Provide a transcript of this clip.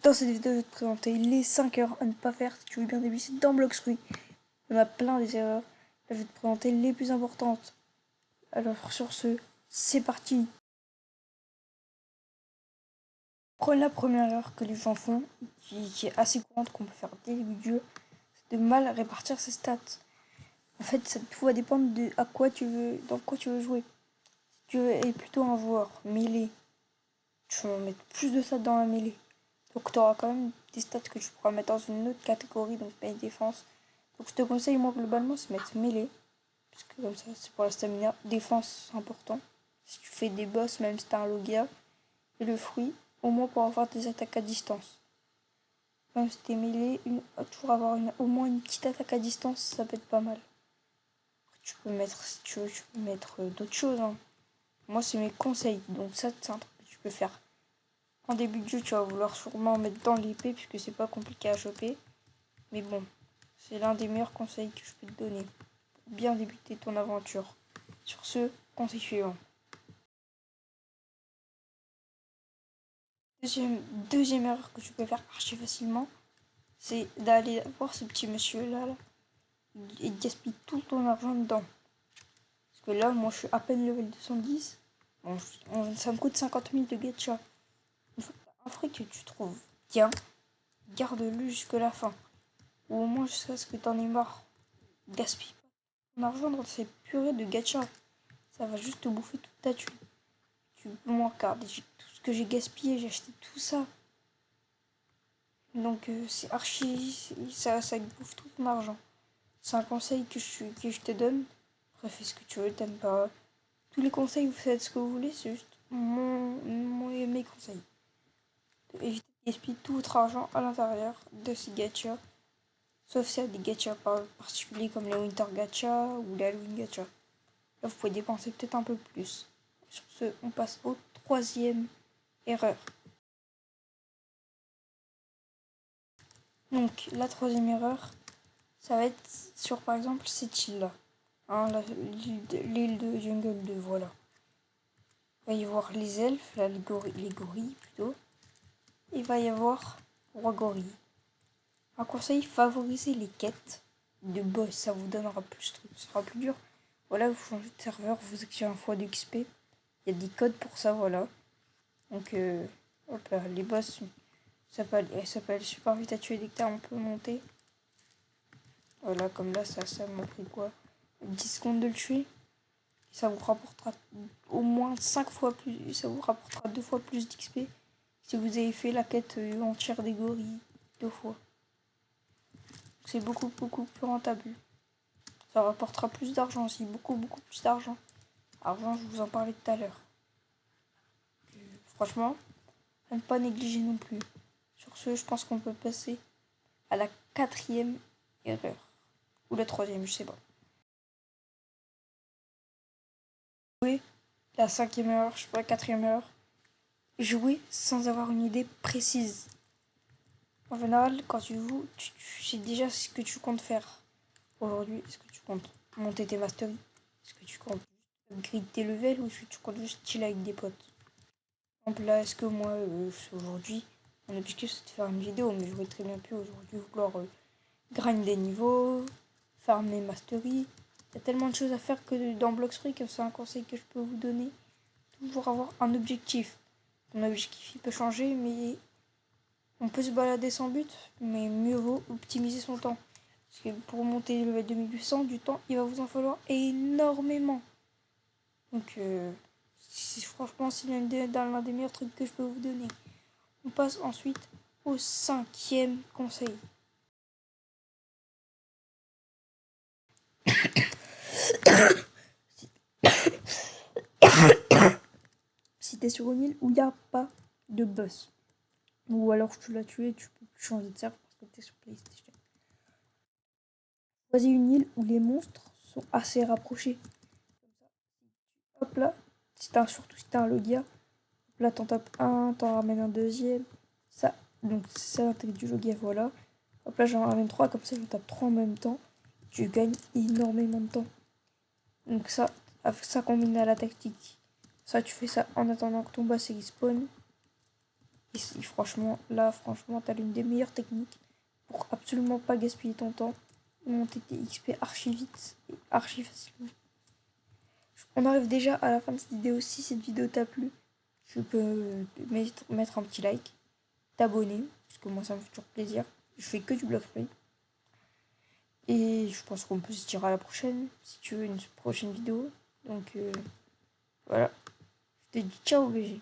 Dans cette vidéo, je vais te présenter les 5 erreurs à ne pas faire si tu veux bien débuter dans Bloxruy. Il y en a plein des erreurs. Là, je vais te présenter les plus importantes. Alors sur ce, c'est parti. La première erreur que les gens font, qui est assez courante, qu'on peut faire dès le début du jeu, c'est de mal répartir ses stats. En fait, tout va dépendre de dans quoi tu veux jouer. Si tu es plutôt un joueur mêlé, tu vas mettre plus de stats dans la mêlée. Donc tu auras quand même des stats que tu pourras mettre dans une autre catégorie, donc mêlée défense. Donc je te conseille moi globalement c'est mettre mêlée, parce que comme ça c'est pour la stamina. Défense c'est important. Si tu fais des boss, même si t'as un Logia, et le fruit, au moins pour avoir des attaques à distance. Même si t'es mêlée, toujours avoir au moins une petite attaque à distance, ça peut être pas mal. Tu peux mettre, si tu veux, tu peux mettre d'autres choses. Hein. Moi c'est mes conseils, donc ça c'est un truc que tu peux faire. En début de jeu, tu vas vouloir sûrement mettre dans l'épée puisque c'est pas compliqué à choper. Mais bon, c'est l'un des meilleurs conseils que je peux te donner pour bien débuter ton aventure. Sur ce, conseil suivant. Deuxième erreur que tu peux faire archi facilement, c'est d'aller voir ce petit monsieur là, et gaspiller tout ton argent dedans. Parce que là, moi je suis à peine level 210. Bon, ça me coûte 50 000 de gacha. Une fois que t'as un fruit que tu trouves bien, garde-le jusque la fin. Ou au moins jusqu'à ce que t'en aies marre. Gaspille pas ton argent dans ces purées de gacha. Ça va juste te bouffer toute ta thune. Moi, regarde, tout ce que j'ai gaspillé, j'ai acheté tout ça. Donc c'est archi. Ça bouffe tout ton argent. C'est un conseil que je te donne. Après, fais ce que tu veux, t'aimes pas. Tous les conseils, vous faites ce que vous voulez, c'est juste mes conseils. Évitez de gaspiller tout votre argent à l'intérieur de ces gachas. Sauf s'il y a des gachas particuliers comme les Winter Gacha ou les Halloween Gacha. Là, vous pouvez dépenser peut-être un peu plus. Sur ce, on passe au troisième erreur. Donc, la troisième erreur, ça va être sur, par exemple, cette île-là. Hein, l'île de Jungle 2, voilà. Il va y avoir les elfes, là, les gorilles plutôt. Il va y avoir roi gorille. Un conseil, favorisez les quêtes de boss, ça vous donnera plus de trucs, ça sera plus dur. Voilà, vous changez de serveur, vous activez un fois d'XP. Il y a des codes pour ça, voilà. Donc, hop là, les boss, ça peut aller super vite à tuer dès que t'as un peu monté. Voilà, comme là, ça m'a pris quoi 10 secondes de le tuer. Ça vous rapportera au moins 5 fois plus. Ça vous rapportera 2 fois plus d'XP si vous avez fait la quête entière des gorilles 2 fois. C'est beaucoup plus rentable. Ça rapportera plus d'argent aussi, beaucoup plus d'argent. Argent, je vous en parlais tout à l'heure. Franchement, à ne pas négliger non plus. Sur ce, je pense qu'on peut passer à la quatrième erreur. Ou la troisième, je sais pas. Jouer la cinquième erreur, je sais pas, la quatrième erreur. Jouer sans avoir une idée précise. En général, quand tu joues, tu sais déjà ce que tu comptes faire. Aujourd'hui, est-ce que tu comptes monter tes masteries? Est-ce que tu comptes upgrade tes levels ou est-ce que tu comptes juste chill avec des potes? Par exemple, là, est-ce que moi, aujourd'hui, mon objectif c'est de faire une vidéo, mais je vais très bien pu aujourd'hui vouloir grind des niveaux, farm mes masteries. Il y a tellement de choses à faire que dans Bloxruy que c'est un conseil que je peux vous donner. Toujours avoir un objectif. Ton objectif il peut changer, mais on peut se balader sans but, mais mieux vaut optimiser son temps. Parce que pour monter le level 2800, du temps, il va vous en falloir énormément. Donc, franchement, c'est l'un des meilleurs trucs que je peux vous donner. On passe ensuite au cinquième conseil. Si t'es sur une île où il n'y a pas de boss, ou alors tu l'as tué, tu peux changer de serveur parce que t'es sur PlayStation. Choisis une île où les monstres sont assez rapprochés. Hop là, surtout si t'as un Logia, là t'en tapes un, t'en ramènes un deuxième. Ça, donc c'est ça l'intérêt du Logia, voilà. Hop là j'en ramène trois, comme ça je tape trois en même temps. Tu gagnes énormément de temps. Donc ça combiné à la tactique. Ça tu fais ça en attendant que ton boss il spawn. Et franchement, là, franchement, t'as l'une des meilleures techniques pour absolument pas gaspiller ton temps et monter tes XP archi vite et archi facilement. On arrive déjà à la fin de cette vidéo. Si cette vidéo t'a plu, tu peux mettre un petit like, t'abonner, parce que moi ça me fait toujours plaisir. Je fais que du Block Free. Et je pense qu'on peut se dire à la prochaine, si tu veux une prochaine vidéo. Donc voilà, je te dis ciao BG.